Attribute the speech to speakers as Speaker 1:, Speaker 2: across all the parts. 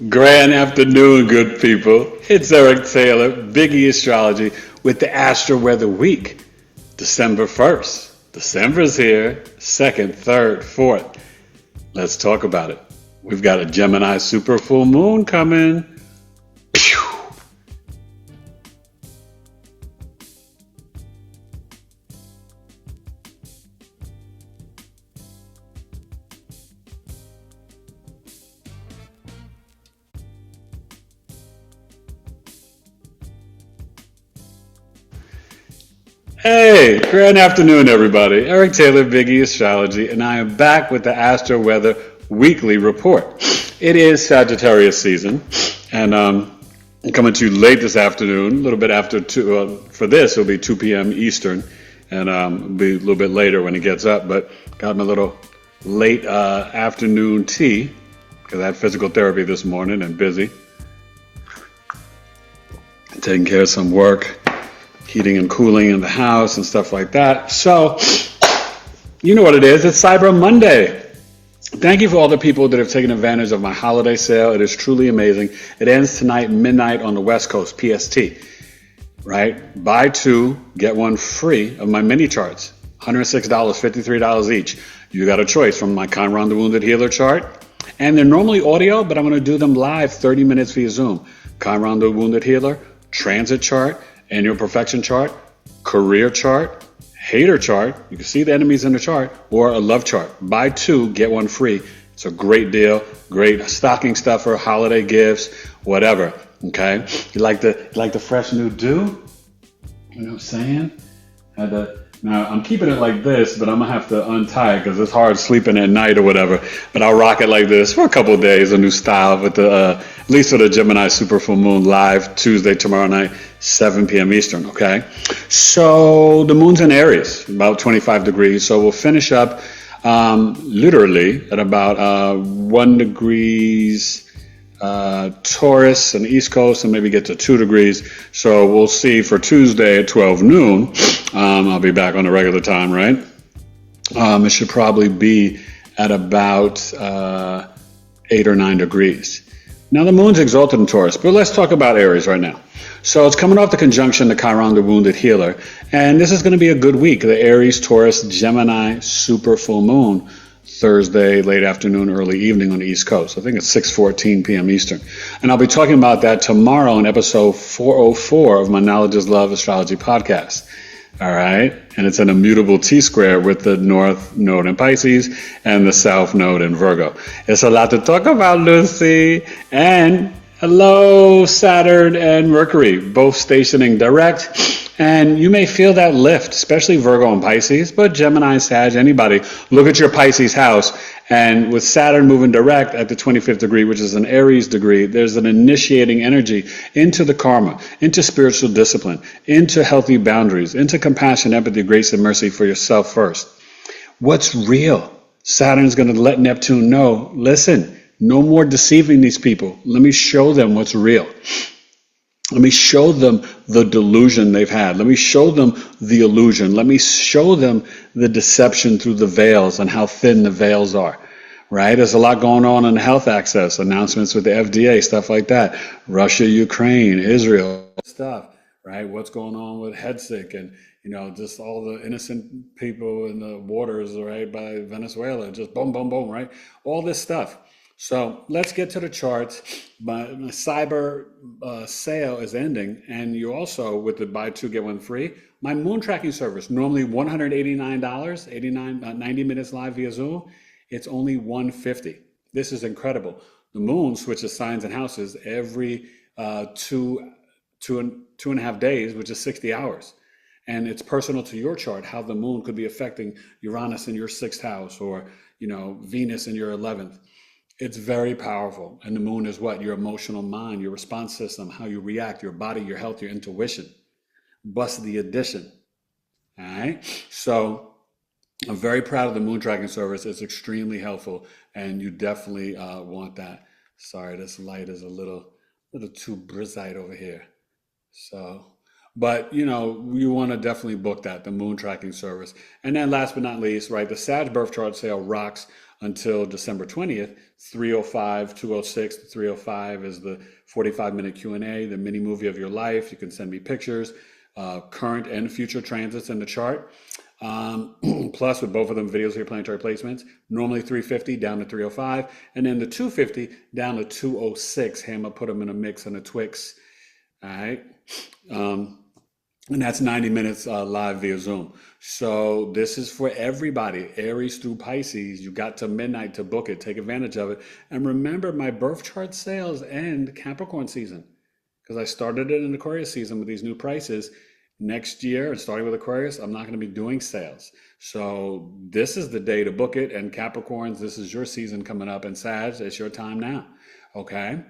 Speaker 1: Grand afternoon, good people. It's Eric Taylor, BigEAstro with the Astro-Weather week, December 1st. December's here, 2nd, 3rd, 4th. Let's talk about it. We've got a Gemini super full moon coming. Pew! Hey, grand afternoon, everybody. Eric Taylor, BigEAstro, and I am back with the Astro-Weather weekly report. It is Sagittarius season, and I'm coming to you late this afternoon, a little bit after 2, for this, it'll be 2 p.m. Eastern, and it'll be a little bit later when it gets up, but got my little late afternoon tea, because I had physical therapy this morning and busy, taking care of some work, heating and cooling in the house and stuff like that. So, you know what it is. It's Cyber Monday. Thank you for all the people that have taken advantage of my holiday sale. It is truly amazing. It ends tonight, midnight on the West Coast, PST. Right? Buy 2, get 1 free of my mini charts. $106, $53 each. You got a choice from my Chiron the Wounded Healer chart. And they're normally audio, but I'm going to do them live 30 minutes via Zoom. Chiron the Wounded Healer, transit chart, annual perfection chart, career chart, hater chart, you can see the enemies in the chart, or a love chart. Buy 2, get 1 free. It's a great deal, great stocking stuffer, holiday gifts, whatever. Okay? You like the fresh new dew? You know what I'm saying? Now I'm keeping it like this, but I'm gonna have to untie it because it's hard sleeping at night or whatever. But I'll rock it like this for a couple of days, a new style with the at least for the Gemini super full moon live Tuesday tomorrow night, 7 p.m. Eastern. Okay, so the moon's in Aries, about 25 degrees. So we'll finish up literally at about 1 degrees. Taurus and the East Coast, and maybe get to 2 degrees. So we'll see for Tuesday at 12 noon. I'll be back on the regular time, right? It should probably be at about 8 or 9 degrees. Now the moon's exalted in Taurus, but let's talk about Aries right now. So it's coming off the conjunction to Chiron the Wounded Healer, and this is going to be a good week. The Aries, Taurus, Gemini super full moon. Thursday, late afternoon, early evening on the East Coast. I think it's 6:14 p.m. Eastern. And I'll be talking about that tomorrow in episode 404 of my Knowledge is Love Astrology podcast. All right? And it's an immutable T-square with the North Node in Pisces and the South Node in Virgo. It's a lot to talk about, Lucy. And hello, Saturn and Mercury, both stationing direct. And you may feel that lift, especially Virgo and Pisces, but Gemini, Sag, anybody. Look at your Pisces house, and with Saturn moving direct at the 25th degree, which is an Aries degree, there's an initiating energy into the karma, into spiritual discipline, into healthy boundaries, into compassion, empathy, grace, and mercy for yourself first. What's real? Saturn's going to let Neptune know, listen, no more deceiving these people. Let me show them what's real. Let me show them the delusion they've had. Let me show them the illusion. Let me show them the deception through the veils and how thin the veils are, right? There's a lot going on in health access, announcements with the FDA, stuff like that. Russia, Ukraine, Israel, stuff, right? What's going on with head sick and, just all the innocent people in the waters, right, by Venezuela, just boom, boom, boom, right? All this stuff. So let's get to the charts. My cyber sale is ending, and you also, with the buy 2 get 1 free, my moon tracking service, normally $189, 90 minutes live via Zoom, it's only $150. This is incredible. The moon switches signs and houses every two and a half days, which is 60 hours. And it's personal to your chart, how the moon could be affecting Uranus in your 6th house, or Venus in your 11th. It's very powerful. And the moon is what? Your emotional mind, your response system, how you react, your body, your health, your intuition. Bust the addition. All right? So I'm very proud of the moon tracking service. It's extremely helpful, and you definitely want that. Sorry, this light is a little too bright over here. So, but you want to definitely book that, the moon tracking service. And then last but not least, right, the Sag birth chart sale rocks. until December 20th. 305, 206, 305 is the 45-minute Q&A, the mini movie of your life. You can send me pictures, current and future transits in the chart. Plus, with both of them, videos of your planetary placements. Normally 350 down to 305, and then the 250 down to 206. Hey, I'm gonna put them in a mix and a Twix. All right. And that's 90 minutes live via Zoom. So this is for everybody, Aries through Pisces. You got to midnight to book it. Take advantage of it. And remember, my birth chart sales end Capricorn season, because I started it in Aquarius season with these new prices. Next year, and starting with Aquarius, I'm not going to be doing sales. So this is the day to book it. And Capricorns, this is your season coming up. And Sag, it's your time now. Okay.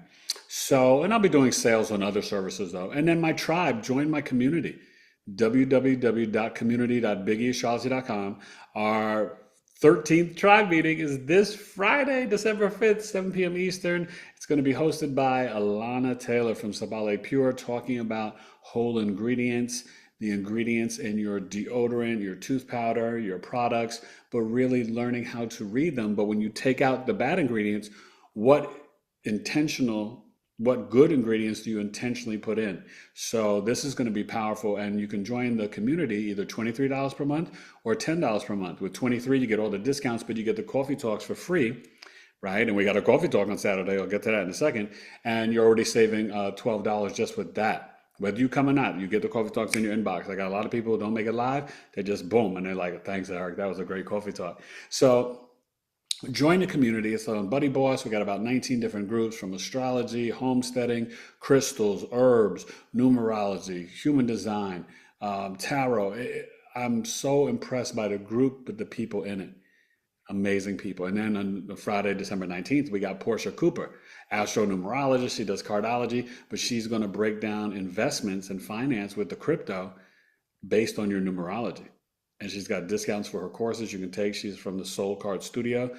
Speaker 1: So, and I'll be doing sales on other services though. And then my tribe, join my community, www.community.BigEAstrology.com. Our 13th tribe meeting is this Friday, December 5th, 7 p.m. Eastern. It's going to be hosted by Alana Taylor from Sabale Pure, talking about whole ingredients, the ingredients in your deodorant, your tooth powder, your products, but really learning how to read them. But when you take out the bad ingredients, what good ingredients do you intentionally put in? So this is going to be powerful, and you can join the community either $23 per month or $10 per month. With 23, you get all the discounts, but you get the coffee talks for free, right? And we got a coffee talk on Saturday. I'll get to that in a second. And you're already saving $12 just with that. Whether you come or not, you get the coffee talks in your inbox. I got a lot of people who don't make it live. They just boom, and they're like, thanks, Eric. That was a great coffee talk. So join the community. It's on Buddy Boss. We got about 19 different groups, from astrology, homesteading, crystals, herbs, numerology, human design, tarot. I'm so impressed by the group, but the people in it. Amazing people. And then on Friday, December 19th, we got Portia Cooper, astro-numerologist. She does cardology, but she's going to break down investments and finance with the crypto based on your numerology. And she's got discounts for her courses you can take. She's from the Soul Card Studio.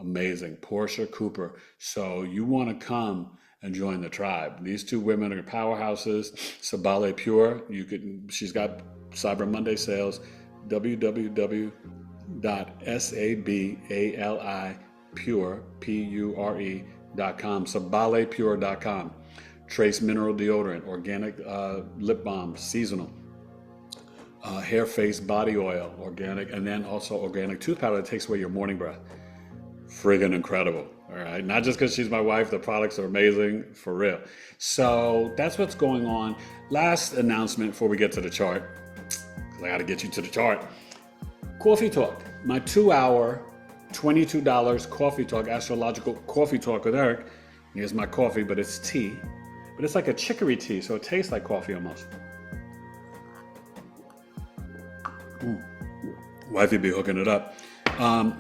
Speaker 1: Amazing. Portia Cooper. So you want to come and join the tribe. These two women are powerhouses. Sabale Pure. She's got Cyber Monday sales. www.sabalepure.com. Sabalepure.com. Trace mineral deodorant, organic lip balm, seasonal. Hair, face, body oil, organic, and then also organic tooth powder that takes away your morning breath. Friggin' incredible. All right. Not just because she's my wife, the products are amazing, for real. So that's what's going on. Last announcement before we get to the chart, because I got to get you to the chart. Coffee Talk, my 2-hour, $22 coffee talk, astrological coffee talk with Eric. Here's my coffee, but it's tea. But it's like a chicory tea, so it tastes like coffee almost. Wifey be hooking it up.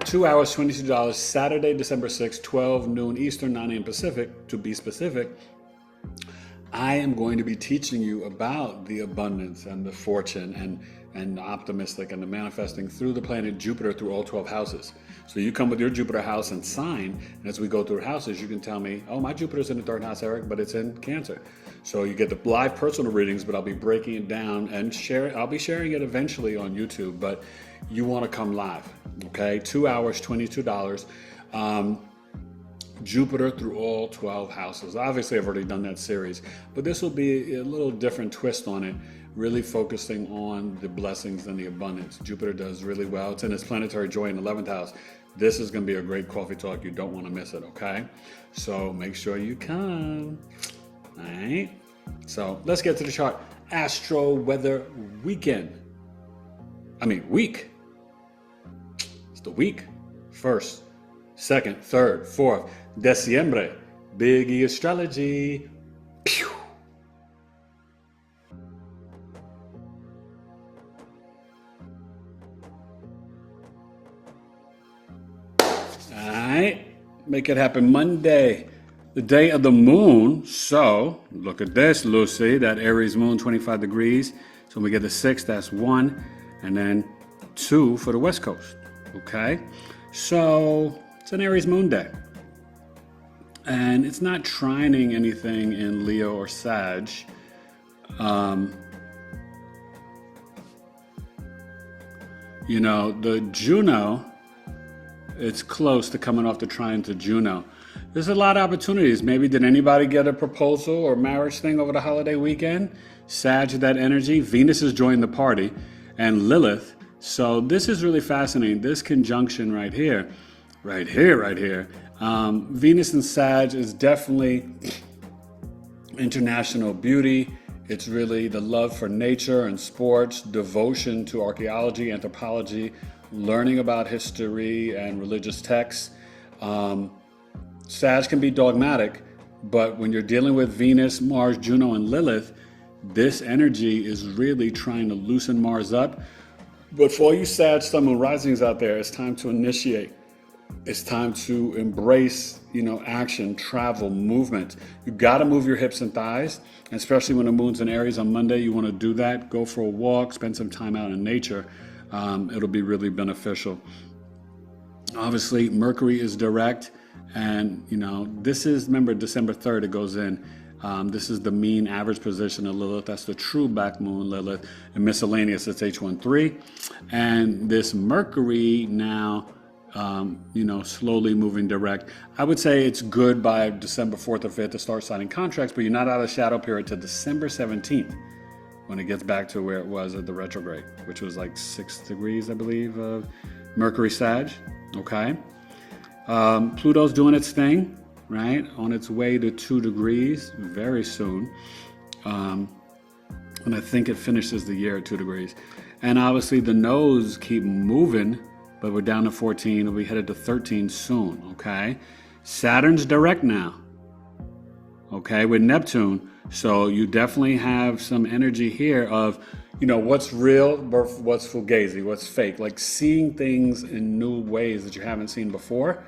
Speaker 1: 2 hours, $22, Saturday, December 6th, 12 noon Eastern, 9 a.m. Pacific. To be specific, I am going to be teaching you about the abundance and the fortune and the optimistic and the manifesting through the planet Jupiter through all 12 houses. So you come with your Jupiter house and sign, and as we go through houses, you can tell me, oh, my Jupiter's in the 3rd house, Eric, but it's in Cancer. So you get the live personal readings, but I'll be breaking it down and I'll be sharing it eventually on YouTube, but you want to come live, okay? 2 hours, $22. Jupiter through all 12 houses. Obviously, I've already done that series, but this will be a little different twist on it, really focusing on the blessings and the abundance. Jupiter does really well. It's in its planetary joy in the 11th house. This is going to be a great coffee talk. You don't want to miss it, okay? So make sure you come. All right. So let's get to the chart. Astro-Weather week. It's the week. 1st, 2nd, 3rd, 4th, Diciembre. BigEAstrology. Pew. All right. Make it happen Monday, the day of the moon. So look at this, Lucy, that Aries moon, 25 degrees. So when we get the 6th, that's 1, and then 2 for the West Coast. Okay. So it's an Aries moon day. And it's not trining anything in Leo or Sag. The Juno It's close to coming off the trine to Juno. There's a lot of opportunities. Maybe did anybody get a proposal or marriage thing over the holiday weekend? Sag, that energy. Venus is joining the party, and Lilith. So this is really fascinating. This conjunction right here. Venus and Sag is definitely international beauty. It's really the love for nature and sports, devotion to archaeology, anthropology, learning about history and religious texts. Sag can be dogmatic, but when you're dealing with Venus, Mars, Juno, and Lilith, this energy is really trying to loosen Mars up. But for all you Sag, Sun, and risings out there, it's time to initiate. It's time to embrace, action, travel, movement. You got to move your hips and thighs, and especially when the moon's in Aries on Monday. You want to do that. Go for a walk, spend some time out in nature. It'll be really beneficial. Obviously, Mercury is direct, and this is, remember, December 3rd it goes in. This is the mean average position of Lilith. That's the true back moon Lilith. And miscellaneous, it's H13. And this Mercury now, slowly moving direct. I would say it's good by December 4th or 5th to start signing contracts, but you're not out of the shadow period till December 17th when it gets back to where it was at the retrograde, which was like 6 degrees, I believe, of Mercury Sag. Okay. Pluto's doing its thing, right? On its way to 2 degrees very soon. And I think it finishes the year at 2 degrees. And obviously the nodes keep moving, but we're down to 14 and we headed to 13 soon, okay? Saturn's direct now, okay, with Neptune. So you definitely have some energy here of, what's real, what's fugazi, what's fake, like seeing things in new ways that you haven't seen before.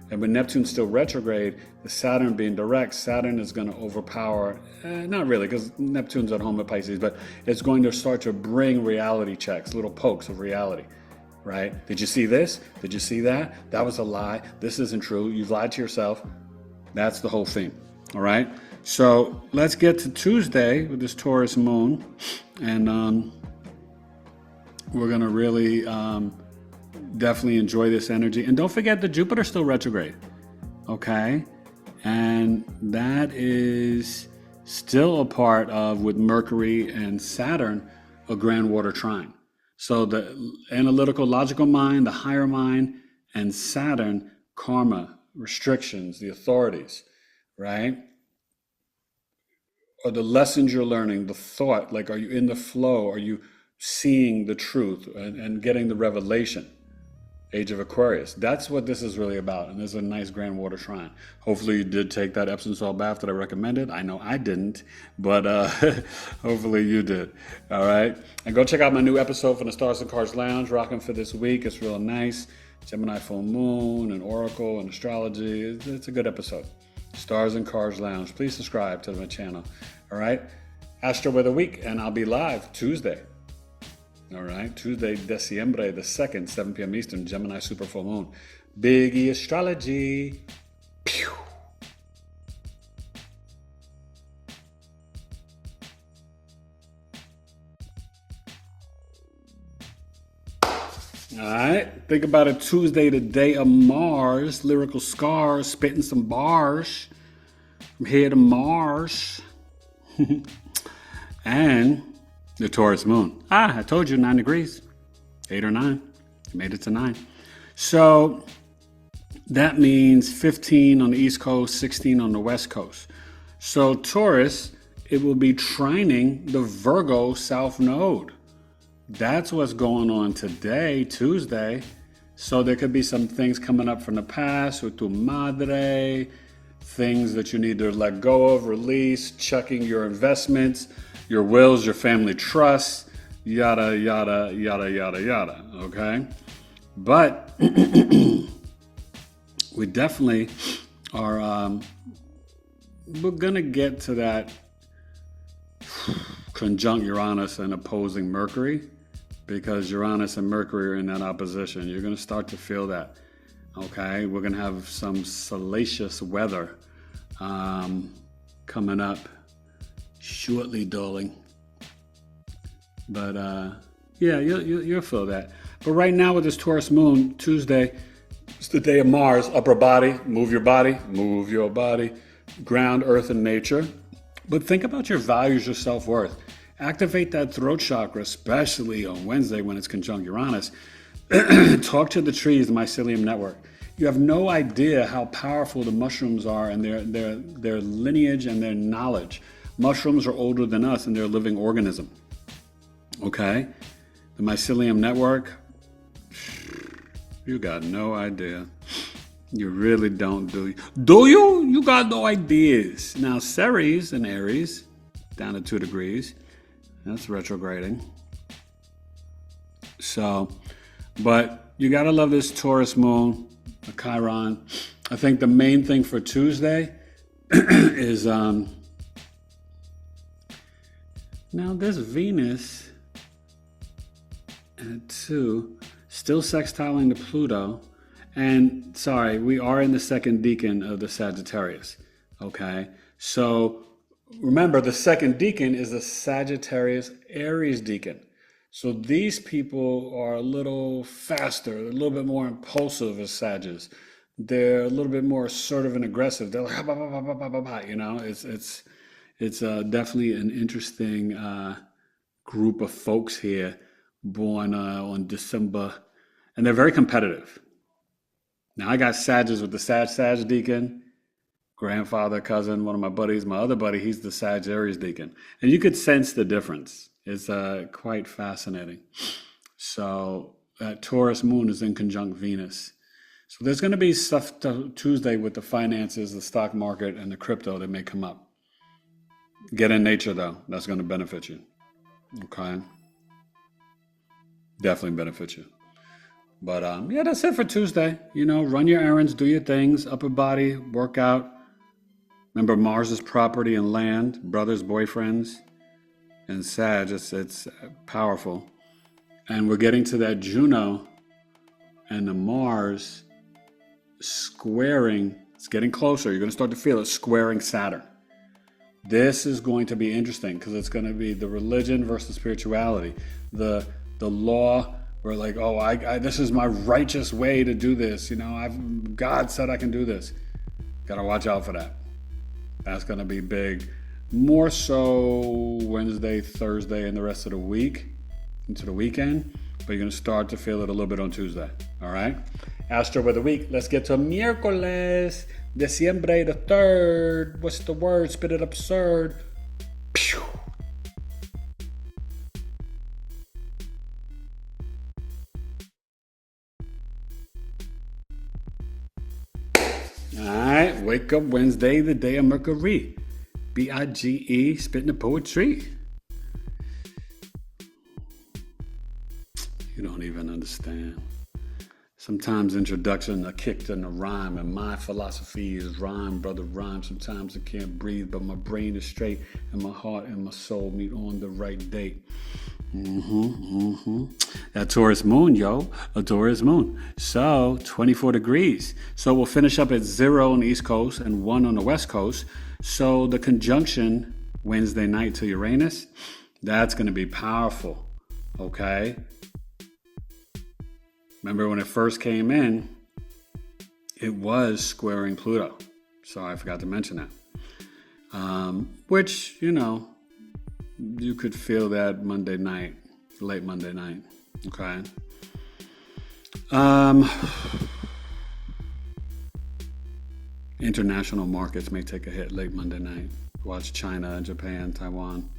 Speaker 1: And with Neptune still retrograde, the Saturn being direct, Saturn is going to overpower, not really, because Neptune's at home at Pisces, but it's going to start to bring reality checks, little pokes of reality. Right? Did you see this? Did you see that? That was a lie. This isn't true. You've lied to yourself. That's the whole thing. All right? So let's get to Tuesday with this Taurus moon. And we're going to really definitely enjoy this energy. And don't forget that Jupiter's still retrograde. Okay? And that is still a part of, with Mercury and Saturn, a grand water trine. So the analytical, logical mind, the higher mind, and Saturn, karma, restrictions, the authorities, right? Or the lessons you're learning, the thought, like, are you in the flow? Are you seeing the truth and getting the revelation? Age of Aquarius. That's what this is really about. And this is a nice grand water shrine. Hopefully you did take that Epsom salt bath that I recommended. I know I didn't, but hopefully you did. All right. And go check out my new episode from the Stars and Cards Lounge, rocking for this week. It's real nice. Gemini full moon and Oracle and astrology. It's a good episode. Stars and Cards Lounge. Please subscribe to my channel. All right. Astro-Weather week, and I'll be live Tuesday. All right, Tuesday, December the 2nd, 7 p.m. Eastern, Gemini super full moon. BigEAstro. Pew. All right, think about it. Tuesday, the day of Mars, lyrical scars, spitting some bars from here to Mars. And the Taurus moon. I told you 9 degrees, 8 or 9. Made it to 9. So that means 15 on the East Coast, 16 on the West Coast. So Taurus, it will be trining the Virgo South Node. That's what's going on today, Tuesday. So there could be some things coming up from the past with tu madre, things that you need to let go of, release, checking your investments, your wills, your family trusts, yada, yada, yada, yada, yada, okay? But we definitely are, we're going to get to that conjunct Uranus and opposing Mercury, because Uranus and Mercury are in that opposition. You're going to start to feel that, okay? We're going to have some salacious weather coming up shortly, darling. But yeah, you'll feel that. But right now with this Taurus moon, Tuesday, It's the day of Mars, upper body, move your body, ground, earth, and nature. But think about your values, your self-worth. Activate that throat chakra, especially on Wednesday when it's conjunct Uranus. Talk to the trees, the mycelium network. You have no idea how powerful the mushrooms are and their lineage and their knowledge. Mushrooms are older than us and they're a living organism. Okay? The mycelium network, you got no idea. You really don't, do you? Do you? You got no ideas. Now, Ceres and Aries, down to 2 degrees. That's retrograding. So, but you got to love this Taurus moon, the Chiron. I think the main thing for Tuesday is, now this Venus at 2, still sextiling to Pluto. And sorry, we are in the second decan of the Sagittarius. Okay. So remember, the second decan is a Sagittarius Aries decan. So these people are a little faster, a little bit more impulsive as Sagittarius. They're a little bit more assertive and aggressive. They're like, bah, bah, bah, bah, bah, bah, bah, you know, it's definitely an interesting group of folks here, born on December, and they're very competitive. Now I got Sagittarius with the Sag deacon, grandfather, cousin, one of my buddies. My other buddy, he's the Sagittarius deacon, and you could sense the difference. It's quite fascinating. So that Taurus moon is in conjunct Venus. So there's going to be stuff Tuesday with the finances, the stock market, and the crypto that may come up. Get in nature though. That's going to benefit you. Okay. Definitely benefit you. But yeah, that's it for Tuesday. You know, run your errands, do your things, upper body, work out. Remember, Mars is property and land, brothers, boyfriends, and Sag. It's powerful. And we're getting to that Juno and the Mars squaring. It's getting closer. You're going to start to feel it squaring Saturn. This is going to be interesting because it's going to be the religion versus spirituality. The law. We're like, oh, I this is my righteous way to do this. You know, God said I can do this. Got to watch out for that. That's going to be big. More so Wednesday, Thursday, and the rest of the week into the weekend. But you're going to start to feel it a little bit on Tuesday. All right? Astro-Weather week. Let's get to miércoles, Diciembre the 3rd. What's the word? Spit it absurd. Pew. Alright, wake up Wednesday, the day of Mercury. BIGE, spitting the poetry. You don't even understand. Sometimes introduction are kicked in a rhyme, and my philosophy is rhyme, brother, rhyme. Sometimes I can't breathe, but my brain is straight, and my heart and my soul meet on the right date. That Taurus moon, yo, a Taurus moon. So 24 degrees. So we'll finish up at 0 on the East Coast and 1 on the West Coast. So the conjunction Wednesday night to Uranus, that's going to be powerful. Okay. Remember when it first came in, it was squaring Pluto. So I forgot to mention that. Which, you know, you could feel that Monday night, late Monday night. Okay. International markets may take a hit late Monday night. Watch China, Japan, Taiwan,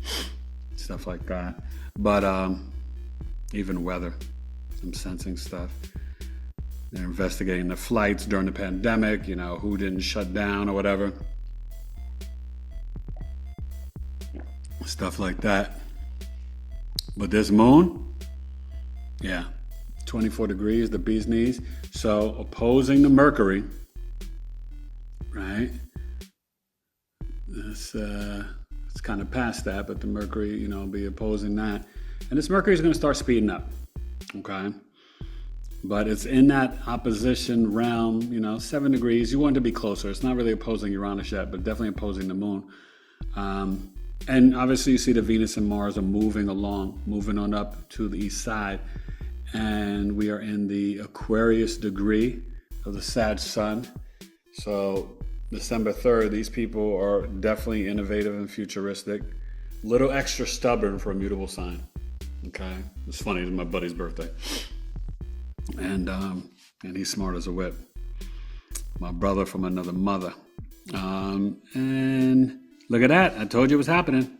Speaker 1: stuff like that. But even weather, I'm sensing stuff. They're investigating the flights during the pandemic, you know, who didn't shut down or whatever. Stuff like that. But this moon, yeah, 24 degrees, the bee's knees. So opposing the Mercury, right? It's kind of past that, but the Mercury, you know, be opposing that. And this Mercury is going to start speeding up, okay? But it's in that opposition realm, you know, 7 degrees. You want it to be closer. It's not really opposing Uranus yet, but definitely opposing the moon. And obviously you see the Venus and Mars are moving along, moving on up to the east side. And we are in the Aquarius degree of the Sag Sun. So December 3rd, these people are definitely innovative and futuristic. A little extra stubborn for a mutable sign. Okay, it's funny, it's my buddy's birthday. And he's smart as a whip. My brother from another mother. And look at that, I told you it was happening.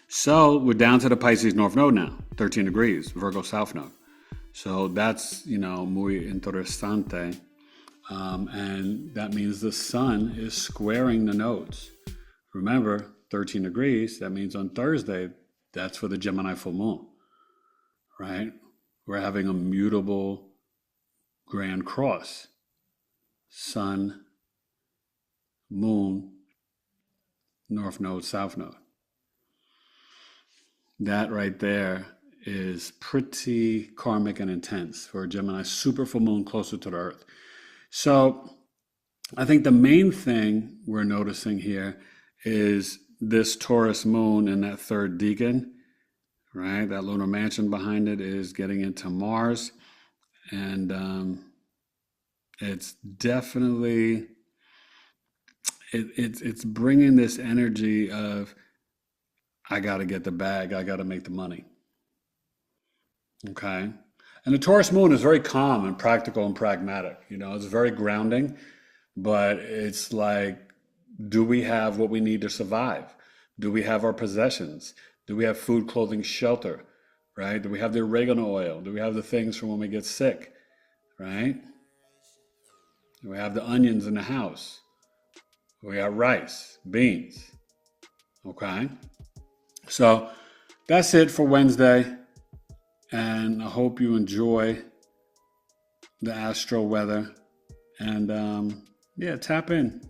Speaker 1: So we're down to the Pisces North Node now, 13 degrees, Virgo South Node. So that's, muy interesante. And that means the sun is squaring the nodes. Remember, 13 degrees, that means on Thursday, that's for the Gemini full moon, right? We're having a mutable grand cross. Sun, moon, North Node, South Node. That right there is pretty karmic and intense for a Gemini super full moon closer to the Earth. So I think the main thing we're noticing here is this Taurus moon and that third decan, right? That lunar mansion behind it is getting into Mars. And it's definitely, it's bringing this energy of, I got to get the bag, I got to make the money. Okay? And the Taurus moon is very calm and practical and pragmatic. It's very grounding, but it's like, do we have what we need to survive? Do we have our possessions? Do we have food, clothing, shelter? Right? Do we have the oregano oil? Do we have the things for when we get sick? Right? Do we have the onions in the house? We got rice, beans. Okay? So that's it for Wednesday. And I hope you enjoy the Astro-Weather. And tap in,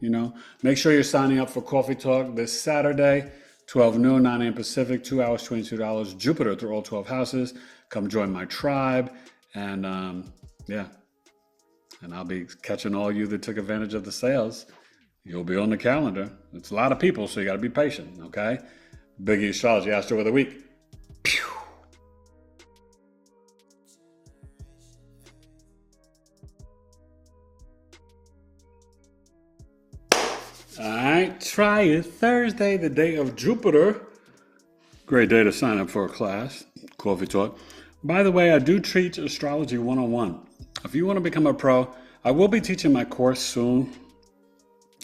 Speaker 1: Make sure you're signing up for Coffee Talk this Saturday, 12 noon, 9 a.m. Pacific, 2 hours, $22. Jupiter through all 12 houses. Come join my tribe. And and I'll be catching all you that took advantage of the sales. You'll be on the calendar. It's a lot of people, so you got to be patient, okay? BigEAstro, Astro-Weather Week. Pew. All right, try it. Thursday, the day of Jupiter. Great day to sign up for a class, Coffee Talk. By the way, I do teach Astrology 101. If you want to become a pro, I will be teaching my course soon.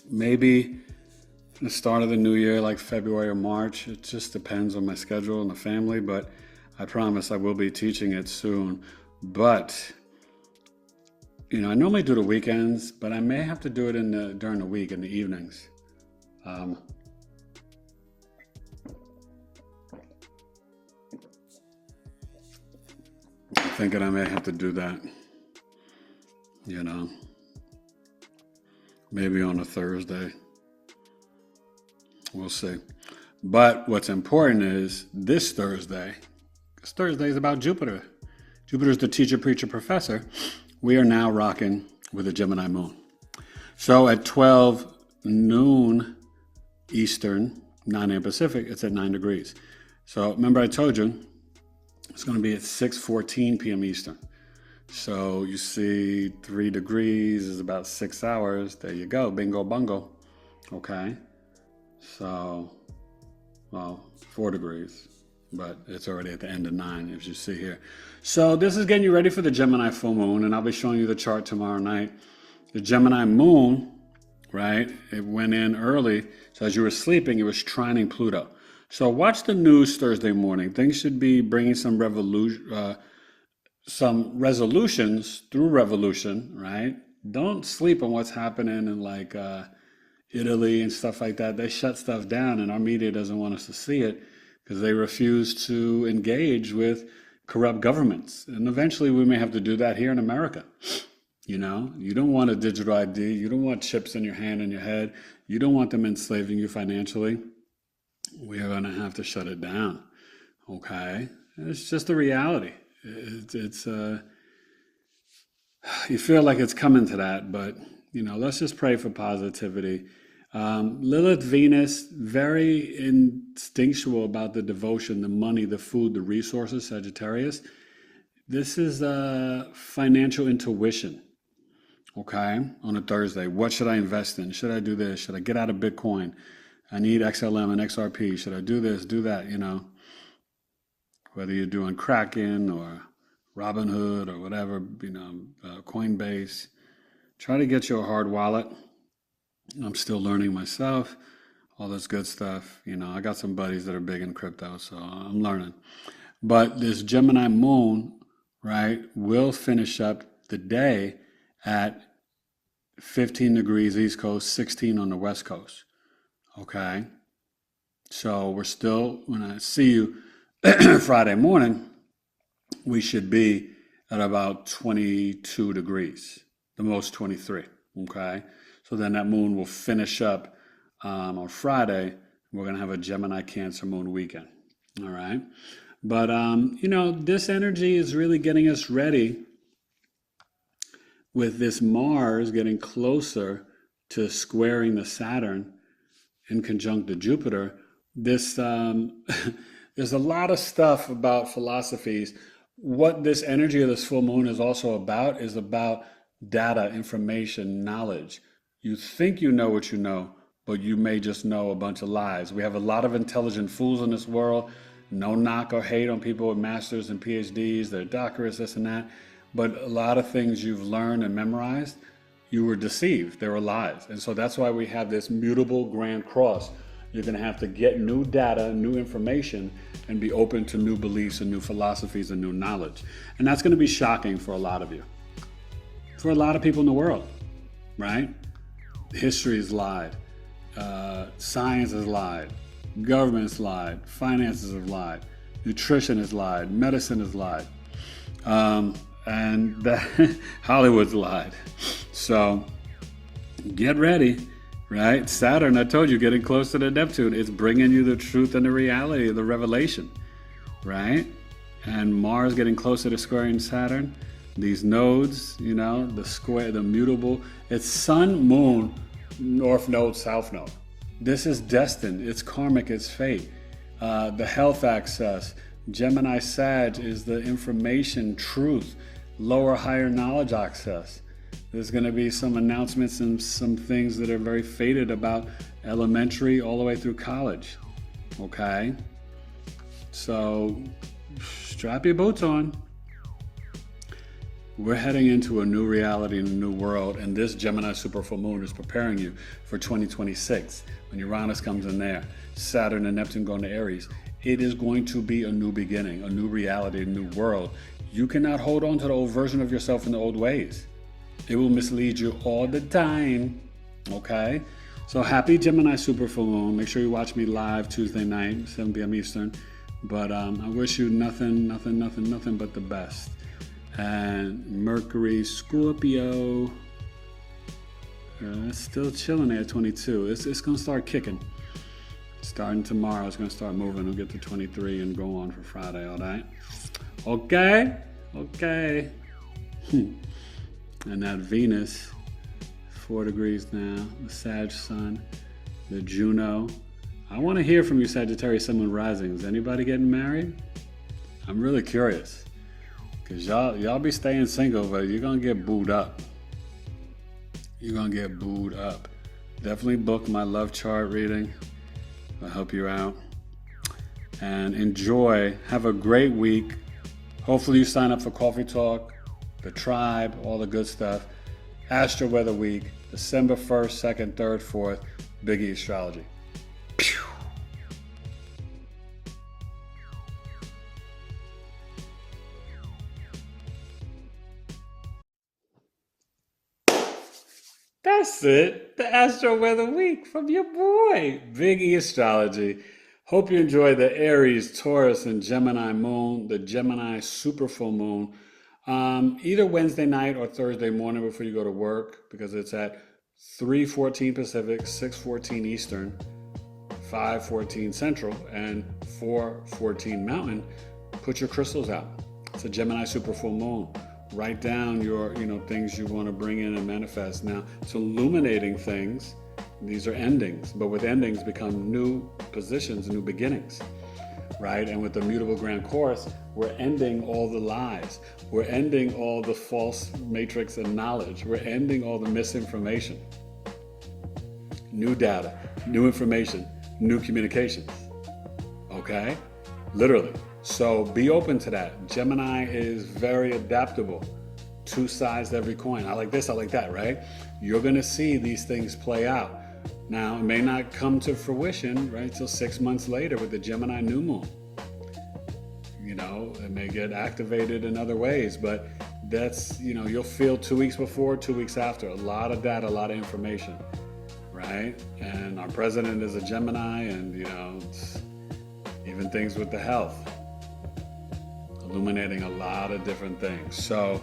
Speaker 1: Maybe the start of the new year, like February or March. It just depends on my schedule and the family, but I promise I will be teaching it soon. But, I normally do the weekends, but I may have to do it during the week in the evenings. I'm thinking I may have to do that, maybe on a Thursday. We'll see. But what's important is this Thursday, because Thursday is about Jupiter. Jupiter's the teacher, preacher, professor. We are now rocking with a Gemini moon. So at 12 noon Eastern, 9 a.m. Pacific, it's at 9 degrees. So remember I told you it's going to be at 6:14 p.m. Eastern. So you see 3 degrees is about 6 hours. There you go. Bingo bungo. Okay. So, 4 degrees, but it's already at the end of 9, as you see here. So this is getting you ready for the Gemini full moon, and I'll be showing you the chart tomorrow night. The Gemini moon, right, it went in early. So as you were sleeping, it was trining Pluto. So watch the news Thursday morning. Things should be bringing some resolutions through revolution, right? Don't sleep on what's happening in Italy and stuff like that. They shut stuff down, and our media doesn't want us to see it because they refuse to engage with corrupt governments. And eventually we may have to do that here in America. You don't want a digital ID. You don't want chips in your hand and your head. You don't want them enslaving you financially. We are going to have to shut it down. Okay? It's just a reality. It's you feel like it's coming to that, but let's just pray for positivity. Lilith, Venus, very instinctual about the devotion, the money, the food, the resources, Sagittarius. This is financial intuition. okay, on a Thursday. What should I invest in? Should I do this? Should I get out of Bitcoin? I need XLM and XRP. Should I do this, do that? Whether you're doing Kraken or Robinhood or whatever, Coinbase, try to get your hard wallet. I'm still learning myself, all this good stuff. I got some buddies that are big in crypto, so I'm learning. But this Gemini moon, right, will finish up the day at 15 degrees East Coast, 16 on the West Coast. Okay? So we're still, when I see you Friday morning, we should be at about 22 degrees, the most 23. Okay? So then that moon will finish up on Friday. We're going to have a Gemini Cancer moon weekend. All right? But, this energy is really getting us ready with this Mars getting closer to squaring the Saturn in conjunct to Jupiter. This there's a lot of stuff about philosophies. What this energy of this full moon is also about is about data, information, knowledge. You think you know what you know, but you may just know a bunch of lies. We have a lot of intelligent fools in this world. No knock or hate on people with masters and PhDs, they're doctorates, this and that. But a lot of things you've learned and memorized, you were deceived. They were lies. And so that's why we have this mutable grand cross. You're going to have to get new data, new information, and be open to new beliefs and new philosophies and new knowledge. And that's going to be shocking for a lot of you. For a lot of people in the world, right? History is lied. Science has lied. Government's lied. Finances have lied. Nutrition has lied. Medicine has lied. And Hollywood's lied. So get ready, right? Saturn, I told you, getting closer to Neptune, it's bringing you the truth and the reality, the revelation, right? And Mars getting closer to squaring Saturn. These nodes, the square, the mutable. It's Sun, Moon, North Node, South Node. This is destined. It's karmic. It's fate. The health access. Gemini Sag is the information, truth, lower, higher knowledge access. There's going to be some announcements and some things that are very fated about elementary all the way through college. Okay? So strap your boots on. We're heading into a new reality and a new world, and this Gemini super full moon is preparing you for 2026. When Uranus comes in there, Saturn and Neptune go into Aries, it is going to be a new beginning, a new reality, a new world. You cannot hold on to the old version of yourself in the old ways. It will mislead you all the time, okay? So happy Gemini super full moon. Make sure you watch me live Tuesday night, 7 p.m. Eastern. But I wish you nothing but the best. And Mercury, Scorpio, it's still chilling there at 22. It's going to start kicking. Starting tomorrow, it's going to start moving. We'll get to 23 and go on for Friday, all right? Okay. And that Venus, 4 degrees now, the Sag Sun, the Juno. I want to hear from you, Sagittarius, Sun, Moon, Rising. Is anybody getting married? I'm really curious. Because y'all be staying single, but you're going to get booed up. Definitely book my love chart reading. I'll help you out. And enjoy. Have a great week. Hopefully you sign up for Coffee Talk, the Tribe, all the good stuff. Astro-Weather Week, December 1st, 2nd, 3rd, 4th, BigEAstro. Pew! That's it. The Astro-Weather Week from your boy, BigEAstrology. Hope you enjoy the Aries, Taurus, and Gemini moon, the Gemini super full moon, either Wednesday night or Thursday morning before you go to work, because it's at 3:14 Pacific, 6:14 Eastern, 5:14 Central, and 4:14 Mountain. Put your crystals out. It's a Gemini super full moon. Write down your, things you want to bring in and manifest. Now, it's illuminating things. These are endings, but with endings become new positions, new beginnings. right? And with the mutable grand course, we're ending all the lies. We're ending all the false matrix and knowledge. We're ending all the misinformation. New data, new information, new communications. Okay? Literally. So be open to that. Gemini is very adaptable. Two sides to every coin. I like this, I like that, right? You're going to see these things play out. Now, it may not come to fruition, right, till 6 months later with the Gemini new moon. You know, it may get activated in other ways, but that's, you know, you'll feel 2 weeks before, 2 weeks after. A lot of data, a lot of information, right? And our president is a Gemini, and, you know, even things with the health, illuminating a lot of different things. So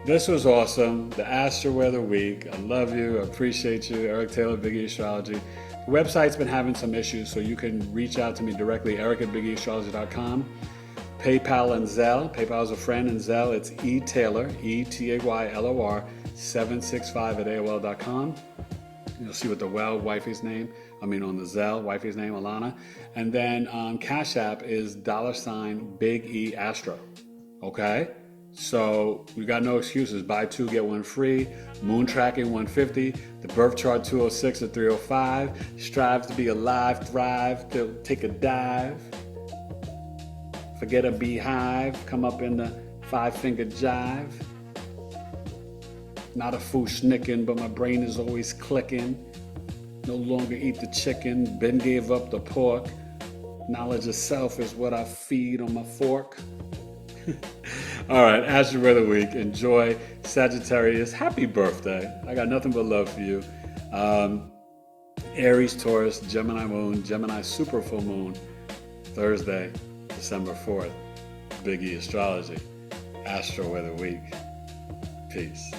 Speaker 1: this was awesome. The Astro-Weather week. I love you. I appreciate you. Eric Taylor, BigEAstrology. The website's been having some issues, so you can reach out to me directly, eric@BigEAstrology.com. PayPal and Zelle. PayPal is a friend, and Zelle, it's eTaylor, ETAYLOR 765@AOL.com. You'll see what the wifey's name, on the Zelle, wifey's name, Alana. And then on Cash App is $BigEAstro. Okay? So you got no excuses. Buy 2, get 1 free. Moon tracking 150. The birth chart 206 or 305. Strive to be alive, thrive, to take a dive. Forget a beehive. Come up in the 5-finger jive. Not a fool schnicking, but my brain is always clicking. No longer eat the chicken. Ben gave up the pork. Knowledge of self is what I feed on my fork. All right, Astro-Weather week. Enjoy. Sagittarius, happy birthday. I got nothing but love for you. Aries, Taurus, Gemini moon, Gemini super full moon, Thursday, December 4th. BigEAstrology, Astro-Weather week. Peace.